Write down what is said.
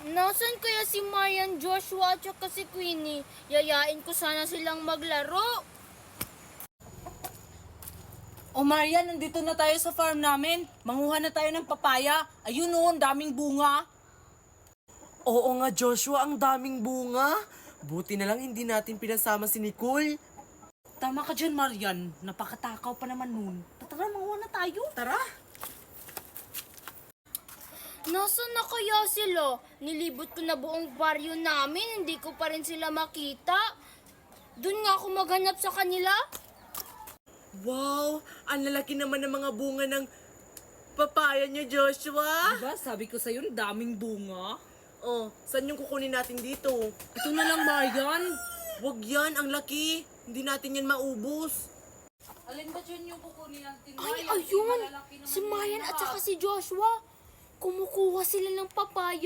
Nasaan kaya si Marian, Joshua at saka si Queenie? Yayain ko sana silang maglaro. O Marian, nandito na tayo sa farm namin. Manguha na tayo ng papaya. Ayun o, ang daming bunga. Oo nga Joshua, ang daming bunga. Buti na lang hindi natin pinasama si Nicole. Tama ka dyan, Marian. Napakatakaw pa naman nun. Tara, manguha na tayo. Tara! Nasaan na kaya sila? Nilibot ko na buong baryo namin, hindi ko pa rin sila makita. Doon nga ako maghanap sa kanila. Wow! Ang lalaki naman ng mga bunga ng papaya niyo, Joshua. Diba, sabi ko sa'yo, ang daming bunga. Oh, saan yung kukunin natin dito? Ito na lang, Marian. Wag yan, ang laki. Hindi natin yan maubos. Alin ba dyan yung kukunin natin? Ay, ayun! Si Marian at saka si Joshua. Kumukuha sila ng papaya.